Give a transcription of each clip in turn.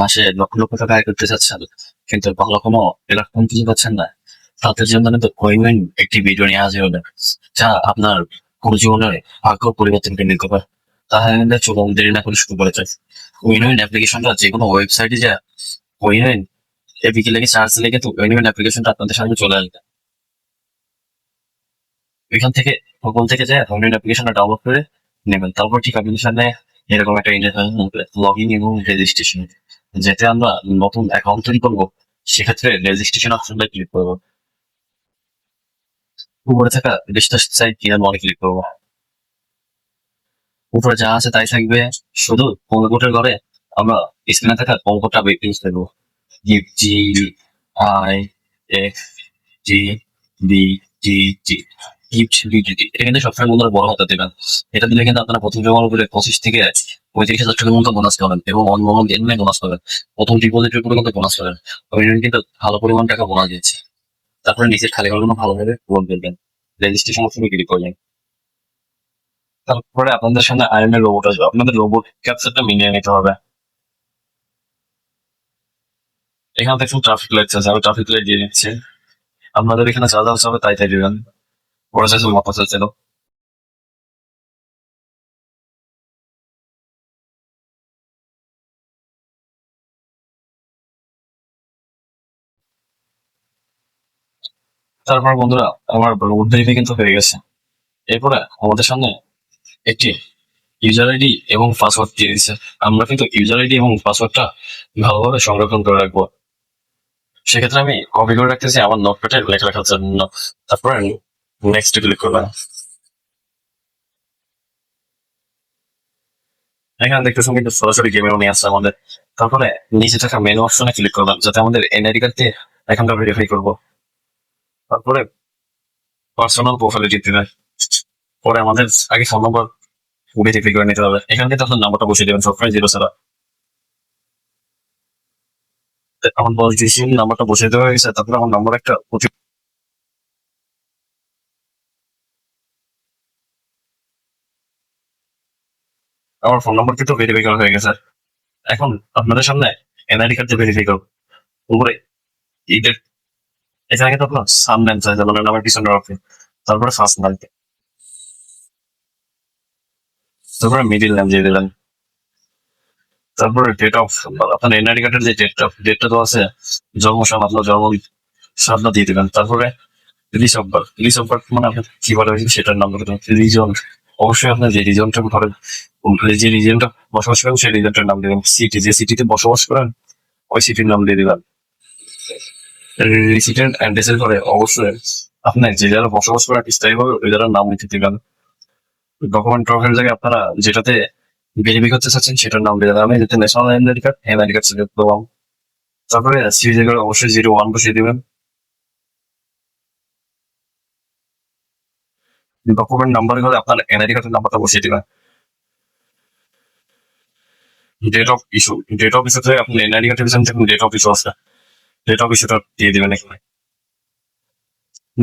মাসে লক্ষ লক্ষ টাকা আয় করতে চাচ্ছেন, কিন্তু ভালো কোনো প্ল্যাটফর্ম খুঁজে পাচ্ছেন না, তাদের জন্য কিন্তু উইন একটি ভিডিও নিয়ে হাজির হলেন, যা আপনার পুরো জীবনের ভাগ্য পরিবর্তন করে নিতে পারে। তাহলে চলুন দেরি না করে শুরু করে যাই। উইন অ্যাপ্লিকেশনটা যে কোনো ওয়েবসাইটে যা উইন এপিকে লেগে সার্চ লেগে তো উইন অ্যাপ্লিকেশনটা আপনাদের সামনে চলে আসবে। এখান থেকে গুগল থেকে যায় উইন অ্যাপ্লিকেশনটা ডাউনলোড করে নেবেন। তারপর ঠিক আপনাদের সামনে এরকম একটা ইন্টারফেস লগ ইন এবং রেজিস্ট্রেশন, যেতে আমরা নতুন অ্যাকাউন্ট তৈরি করবো, সেক্ষেত্রে রেজিস্ট্রেশন অপশনটা ক্লিক করবো। উপরে থাকা রেজিস্টার সাইট কিনা মনে ক্লিক করবো। উপরে যা আছে তাই থাকবে, শুধু প্রোমো কোডের ঘরে আমরা স্ক্রিনে থাকা প্রোমো কোডটা ইউজ করবো। G I F G B G G gift BDT. এটা কিন্তু সবসময় বন্ধুরা বড় হাতে দেবেন। এটা দিলে কিন্তু আপনারা প্রথম জমার উপরে 25 থেকে 35,000 টাকার মতো বোনাস পাবেন এবং অন্য এমনি বোনাস পাবেন। প্রথম ডিপোজিটের উপরে কিন্তু বোনাস পাবেন। কিন্তু ভালো পরিমাণ টাকা বোনাস দিচ্ছে। তারপরে নিচের খালি ঘরগুলো ভালোভাবে পূরণ করবেন, রেজিস্ট্রেশন অপশনে ক্লিক করবেন। তারপরে আপনাদের সামনে আয়রনের রোবট আসবে, আপনাদের রোবট ক্যাপচারটা মিলিয়ে নিতে হবে। এখানে দেখুন ট্রাফিক লাইট আছে, আমি ট্রাফিক লাইট দিয়ে দিচ্ছি। আপনাদের এখানে যা যা হবে তাই তাই দিবেন। পরে চাইছে মাথা চাইছিল। তারপর বন্ধুরা আমার রোবট ভেরিফাই কিন্তু হয়ে গেছে। এরপরে আমাদের সামনে একটি ইউজার আইডি এবং পাসওয়ার্ড দিয়ে দিচ্ছে। আমরা কিন্তু ইউজার আইডি এবং পাসওয়ার্ডটা ভালোভাবে সংরক্ষণ করে রাখবো। সেক্ষেত্রে আমি কপি করে রাখতেছি আমার নোটপ্যাডে লেখা রাখার জন্য। তারপরে নেক্সট ক্লিক করলাম। এখানে দেখতেছেন কিন্তু সরাসরি গেমের নিয়ে আসছে আমাদের। তারপরে নিচে থাকা মেনু অপশনে ক্লিক করলাম, যাতে আমাদের এনআইডি কার্ড দিয়ে অ্যাকাউন্টটা ভেরিফাই করবো। তারপরে পার্সোনাল প্রোফাইলে যেতে হবে। পরে আমাদের আগে ফোন নম্বর ভেরিফাই করে নিতে হবে। এখান থেকে আপনার নাম্বারটা বসিয়ে দেবেন সবসময় 0 ছাড়া। আমার বস ডিসিশন নাম্বারটা বসিয়ে দেওয়া হয়েছে। তারপরে আমার নাম্বার একটা আমার ফোন নাম্বার কিন্তু ভেরিফাই করা হয়ে গেছে। এখন আপনাদের সামনে এনআইডি কার্ড দিয়ে ভেরিফাই করবো। উপরে ঈদের এখানে কিন্তু আপনার সাম নেম চাই, যেমন আমার পিছনে রাখবে। তারপরে ফার্স্ট নাম, তারপরে মিডিল নেম দিয়ে দিলেন। তারপরে ডেট অফ, আপনার এনআইডি কার্ডের যে ডেটটা তো আছে, জন্ম সাল, আপনার জন্ম সালটা দিয়ে দিবেন। তারপরে প্লেস অফ বার্থ মানে আপনি কি বলা হয়েছে সেটার নাম দেবেন। রিজন, অবশ্যই আপনার যে রিজনটা ধরেন, যে রিজনটা বসবাস করেন সেই রিজনটার নাম দেবেন। সিটি, যে সিটিতে বসবাস করেন ওই সিটির নাম দিয়ে দিবেন। রেসিডেন্ট অ্যাড্রেসের ঘরে অবশ্যই আপনার যে যারা বসবাস করেন স্থায়ীভাবে ওই যারা নাম লিখে দিবেন। ডকুমেন্ট টকের জায়গায় আপনারা যেটাতে ভেরিফাই করতে চাচ্ছেন সেটার নাম দিয়ে দেবেন। আমি যেটা national identity card, identity card select করলাম। তারপরে সিরিজের ঘরে অবশ্যই 01 বসিয়ে দিবেন। ডকুমেন্ট নাম্বার ঘরে আপনার এনআইডি কার্ডের নাম্বারটা বসিয়ে দিবেন। Date of issue, date of ইস্যুতে আপনি এনআইডি কার্ডের পিছনে দেখুন ডেট অফ ইস্যু আছে, ডেট অফ ইস্যুটা দিয়ে দিবেন এখানে।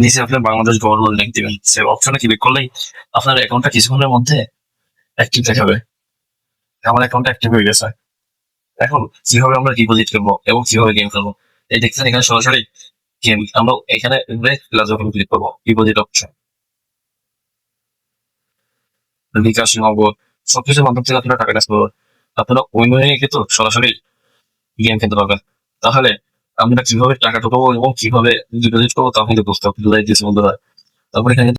নিচে আপনার বাংলাদেশ গভর্নমেন্ট লিঙ্ক দিবেন। সেভ অপশনে ক্লিক করলেই আপনার অ্যাকাউন্টটা কিছুক্ষণের মধ্যে অ্যাক্টিভ দেখাবে। আমার অ্যাকাউন্টটা অ্যাক্টিভ হয়ে গেছে। এখন কিভাবে আমরা ডিপোজিট করবো এবং কিভাবে গেম খেলবো, এই দেখছেন এখানে সরাসরি গেম। আমরা এখানে যখন ক্লিক করবো ডিপোজিট অপশন, বিকাশ, নগদ সবকিছুর মাধ্যম থেকে আপনারা টাকা ট্রান্সফার করবেন। আপনারা উইন কিন্তু সরাসরি গেম খেলতে পারবেন। তাহলে আমরা কিভাবে টাকা ঢোকাবো এবং কিভাবে ডিপোজিট করবো তা কিন্তু বুঝতে হবে, বুঝাই দিয়েছে বন্ধুরা। তারপরে এখানে